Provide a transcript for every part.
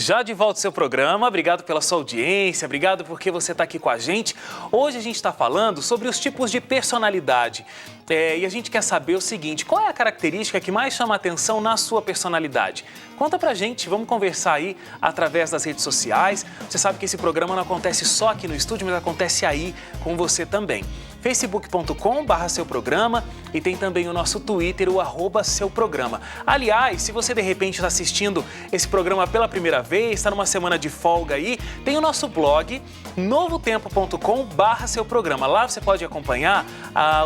Já de volta ao seu programa, obrigado pela sua audiência, obrigado porque você está aqui com a gente. Hoje a gente está falando sobre os tipos de personalidade. E a gente quer saber o seguinte, qual é a característica que mais chama a atenção na sua personalidade? Conta pra gente, vamos conversar aí através das redes sociais. Você sabe que esse programa não acontece só aqui no estúdio, mas acontece aí com você também. facebook.com/seuprograma e tem também o nosso Twitter, o @seuprograma. Aliás, se você de repente está assistindo esse programa pela primeira vez, está numa semana de folga aí, tem o nosso blog novotempo.com/seuprograma. Lá você pode acompanhar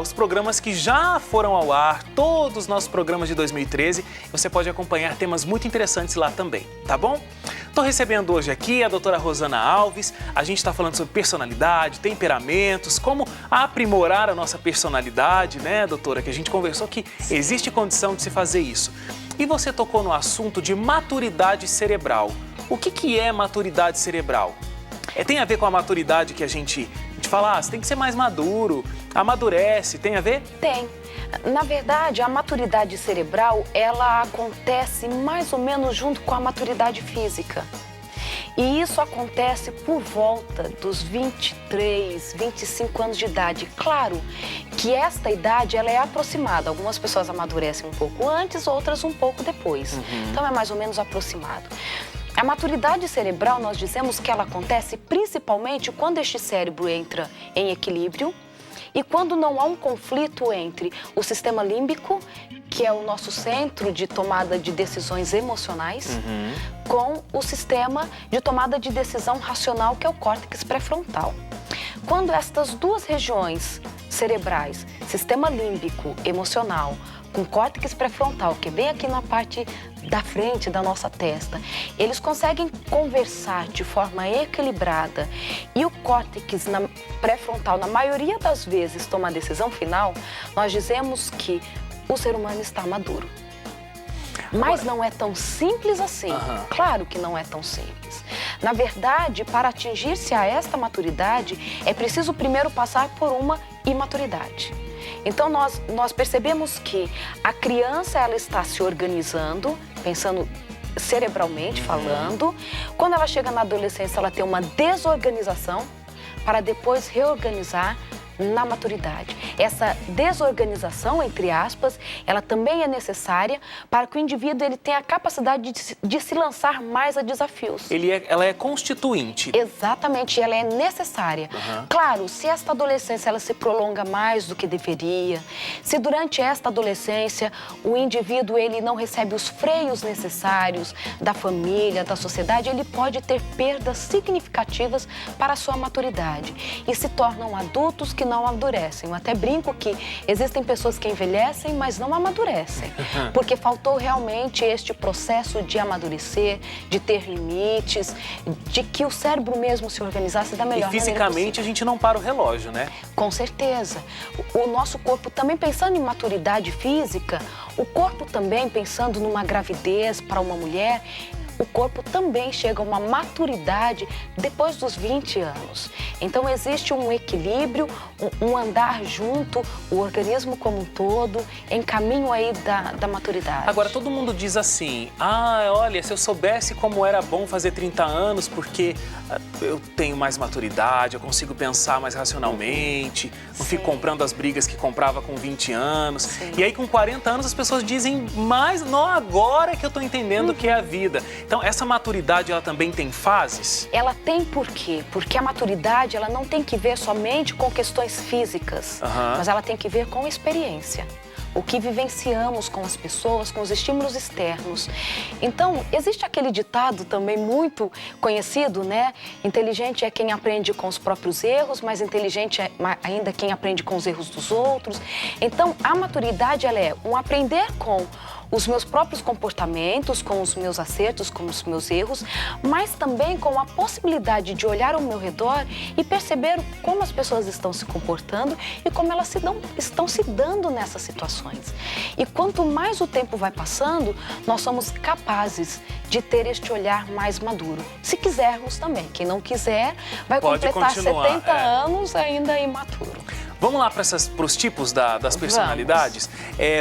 os programas que já foram ao ar, todos os nossos programas de 2013. Você pode acompanhar temas muito interessantes lá também, tá bom? Estou recebendo hoje aqui a doutora Rosana Alves. A gente está falando sobre personalidade, temperamentos, como aprimorar a nossa personalidade, né, doutora? Que a gente conversou que existe condição de se fazer isso. E você tocou no assunto de maturidade cerebral. O que é maturidade cerebral? Tem a ver com a maturidade que a gente fala, você tem que ser mais maduro, amadurece, tem a ver? Tem. Na verdade, a maturidade cerebral, ela acontece mais ou menos junto com a maturidade física. E isso acontece por volta dos 23, 25 anos de idade. Claro que esta idade ela é aproximada. Algumas pessoas amadurecem um pouco antes, outras um pouco depois. Então é mais ou menos aproximado. A maturidade cerebral, nós dizemos que ela acontece principalmente quando este cérebro entra em equilíbrio e quando não há um conflito entre o sistema límbico, que é o nosso centro de tomada de decisões emocionais, com o sistema de tomada de decisão racional, que é o córtex pré-frontal. Quando estas duas regiões cerebrais, sistema límbico, emocional, com córtex pré-frontal, que é bem aqui na parte da frente da nossa testa, eles conseguem conversar de forma equilibrada e o córtex pré-frontal, na maioria das vezes, toma a decisão final, nós dizemos que o ser humano está maduro. Mas não é tão simples assim. Claro que não é tão simples. Na verdade, para atingir-se a esta maturidade, é preciso primeiro passar por uma imaturidade. Então, nós percebemos que a criança ela está se organizando, pensando cerebralmente falando. Quando ela chega na adolescência, ela tem uma desorganização para depois reorganizar na maturidade. Essa desorganização, entre aspas, ela também é necessária para que o indivíduo ele tenha a capacidade de se lançar mais a desafios. Ela é constituinte. Exatamente, ela é necessária. Claro, se esta adolescência ela se prolonga mais do que deveria, se durante esta adolescência o indivíduo ele não recebe os freios necessários da família, da sociedade, ele pode ter perdas significativas para a sua maturidade e se tornam adultos que não amadurecem. Eu até brinco que existem pessoas que envelhecem, mas não amadurecem, porque faltou realmente este processo de amadurecer, de ter limites, de que o cérebro mesmo se organizasse da melhor maneira possível. E fisicamente a gente não para o relógio, né? Com certeza. O nosso corpo também, pensando em maturidade física, o corpo também, pensando numa gravidez para uma mulher, o corpo também chega a uma maturidade depois dos 20 anos. Então, existe um equilíbrio, um andar junto, o organismo como um todo, em caminho aí da maturidade. Agora, todo mundo diz assim, olha, se eu soubesse como era bom fazer 30 anos, porque eu tenho mais maturidade, eu consigo pensar mais racionalmente, não fico comprando as brigas que comprava com 20 anos. Sim. E aí, com 40 anos, as pessoas dizem, mas não, agora que eu tô entendendo o que é a vida. Então, essa maturidade, ela também tem fases? Ela tem por quê? Porque a maturidade, ela não tem que ver somente com questões físicas, mas ela tem que ver com experiência. O que vivenciamos com as pessoas, com os estímulos externos. Então, existe aquele ditado também muito conhecido, né? Inteligente é quem aprende com os próprios erros, mas inteligente é ainda quem aprende com os erros dos outros. Então, a maturidade, ela é um aprender com os meus próprios comportamentos, com os meus acertos, com os meus erros, mas também com a possibilidade de olhar ao meu redor e perceber como as pessoas estão se comportando e como elas estão se dando nessas situações. E quanto mais o tempo vai passando, nós somos capazes de ter este olhar mais maduro. Se quisermos também. Quem não quiser vai Pode completar continuar, 70 anos ainda imaturo. Vamos lá para os tipos das personalidades?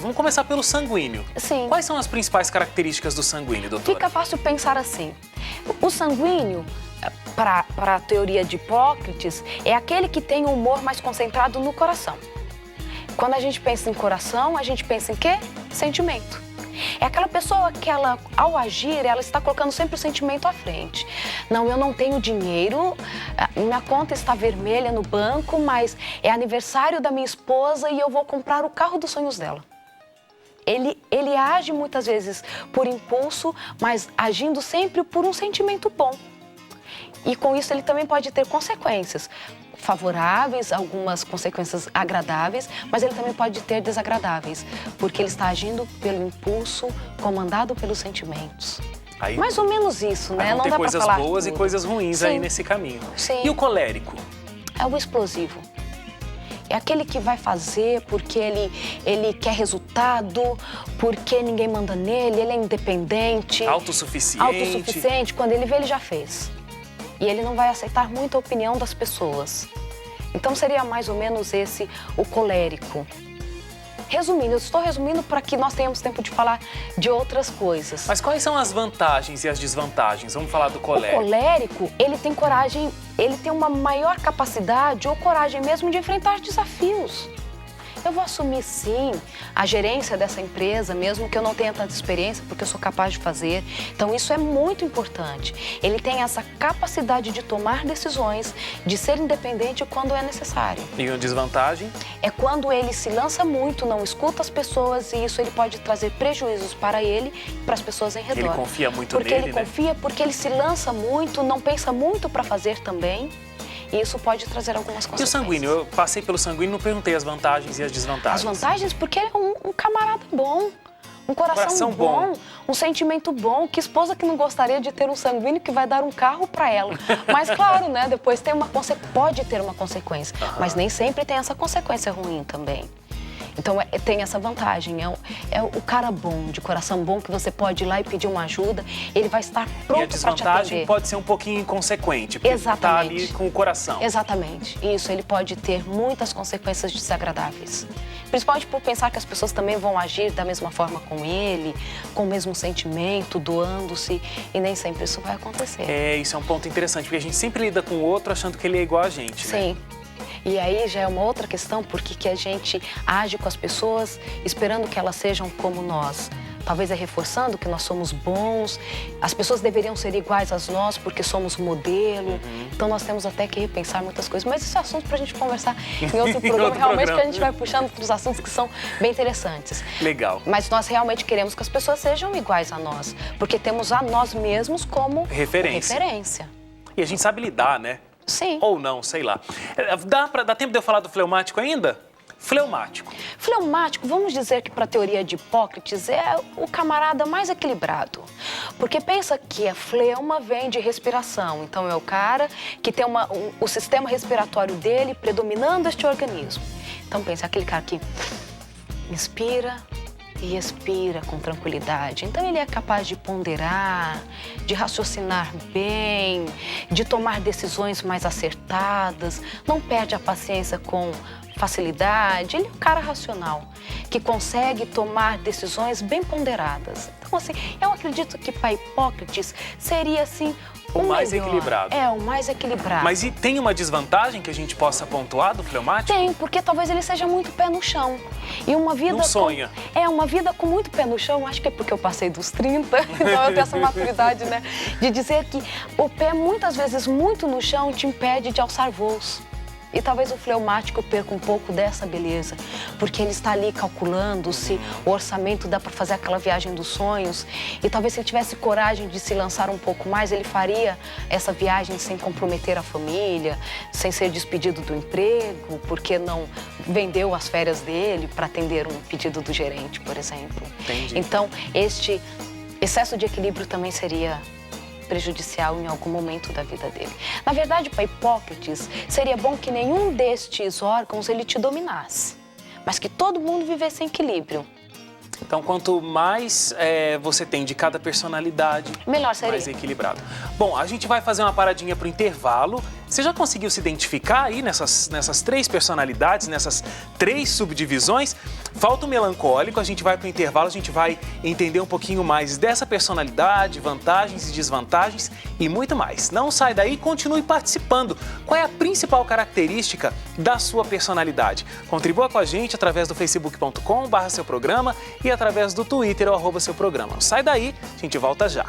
Vamos começar pelo sanguíneo. Sim. Quais são as principais características do sanguíneo, doutora? Fica fácil pensar assim. O sanguíneo, para a teoria de Hipócrates, é aquele que tem o humor mais concentrado no coração. Quando a gente pensa em coração, a gente pensa em quê? Sentimento. É aquela pessoa que ela, ao agir, ela está colocando sempre o sentimento à frente. Não, eu não tenho dinheiro, minha conta está vermelha no banco, mas é aniversário da minha esposa e eu vou comprar o carro dos sonhos dela. Ele age muitas vezes por impulso, mas agindo sempre por um sentimento bom. E com isso ele também pode ter consequências favoráveis, algumas consequências agradáveis, mas ele também pode ter desagradáveis, porque ele está agindo pelo impulso, comandado pelos sentimentos. Aí, mais ou menos isso, né? Não dá tem pra coisas falar boas tudo. e coisas ruins Sim. aí nesse caminho. Sim. E o colérico? É o explosivo. É aquele que vai fazer porque ele quer resultado, porque ninguém manda nele, ele é independente. Autossuficiente. Quando ele vê, ele já fez. E ele não vai aceitar muito a opinião das pessoas. Então seria mais ou menos esse o colérico. Resumindo, eu estou resumindo para que nós tenhamos tempo de falar de outras coisas. Mas quais são as vantagens e as desvantagens? Vamos falar do colérico. O colérico, ele tem coragem, ele tem uma maior capacidade ou coragem mesmo de enfrentar desafios. Eu vou assumir, sim, a gerência dessa empresa, mesmo que eu não tenha tanta experiência, porque eu sou capaz de fazer. Então, isso é muito importante. Ele tem essa capacidade de tomar decisões, de ser independente quando é necessário. E uma desvantagem? É quando ele se lança muito, não escuta as pessoas e isso ele pode trazer prejuízos para ele e para as pessoas em redor. Ele confia muito nele, nele, né? Porque ele confia, porque ele se lança muito, não pensa muito para fazer também. E isso pode trazer algumas consequências. E o sanguíneo? Eu passei pelo sanguíneo e não perguntei as vantagens e as desvantagens. As vantagens porque ele é um camarada bom, um coração bom, um sentimento bom. Que esposa que não gostaria de ter um sanguíneo que vai dar um carro para ela? Mas claro, né? Depois pode ter uma consequência, mas nem sempre tem essa consequência ruim também. Então, tem essa vantagem, é o cara bom, de coração bom, que você pode ir lá e pedir uma ajuda, ele vai estar pronto para te atender. E a desvantagem pode ser um pouquinho inconsequente, porque está ali com o coração. Exatamente, isso, ele pode ter muitas consequências desagradáveis. Principalmente por pensar que as pessoas também vão agir da mesma forma com ele, com o mesmo sentimento, doando-se, e nem sempre isso vai acontecer. Isso é um ponto interessante, porque a gente sempre lida com o outro achando que ele é igual a gente, né? Sim. E aí já é uma outra questão, porque que a gente age com as pessoas esperando que elas sejam como nós. Talvez é reforçando que nós somos bons, as pessoas deveriam ser iguais a nós porque somos modelo. Então nós temos até que repensar muitas coisas. Mas isso é assunto para a gente conversar em outro programa, realmente, que a gente vai puxando para os assuntos que são bem interessantes. Legal. Mas nós realmente queremos que as pessoas sejam iguais a nós, porque temos a nós mesmos como referência. E a gente sabe lidar, né? Sim. Ou não, sei lá. Dá tempo de eu falar do fleumático ainda? Fleumático. Fleumático, vamos dizer que para a teoria de Hipócrates é o camarada mais equilibrado. Porque pensa que a fleuma vem de respiração. Então é o cara que tem o sistema respiratório dele predominando este organismo. Então pensa, aquele cara que inspira e expira com tranquilidade. Então ele é capaz de ponderar, de raciocinar bem, de tomar decisões mais acertadas, não perde a paciência com facilidade. Ele é um cara racional, que consegue tomar decisões bem ponderadas. Então, assim, eu acredito que para Hipócrates seria, assim, o mais melhor. equilibrado. É, o mais equilibrado. Mas e tem uma desvantagem que a gente possa pontuar do fleumático? Tem, porque talvez ele seja muito pé no chão. E uma vida... Não sonha. Uma vida com muito pé no chão, acho que é porque eu passei dos 30, então eu tenho essa maturidade, né? De dizer que o pé, muitas vezes, muito no chão, te impede de alçar voos. E talvez o fleumático perca um pouco dessa beleza, porque ele está ali calculando se o orçamento dá para fazer aquela viagem dos sonhos. E talvez se ele tivesse coragem de se lançar um pouco mais, ele faria essa viagem sem comprometer a família, sem ser despedido do emprego, porque não vendeu as férias dele para atender um pedido do gerente, por exemplo. Entendi. Então, este excesso de equilíbrio também seria prejudicial em algum momento da vida dele. Na verdade, para Hipócrates, seria bom que nenhum destes órgãos ele te dominasse, mas que todo mundo vivesse em equilíbrio. Então, quanto mais você tem de cada personalidade, melhor seria. Mais equilibrado. Bom, a gente vai fazer uma paradinha para o intervalo. Você já conseguiu se identificar aí nessas 3 personalidades, nessas 3 subdivisões? Falta o melancólico, a gente vai para o intervalo, a gente vai entender um pouquinho mais dessa personalidade, vantagens e desvantagens e muito mais. Não sai daí, continue participando. Qual é a principal característica da sua personalidade? Contribua com a gente através do facebook.com/seuprograma e através do Twitter @seuprograma. Sai daí, a gente volta já.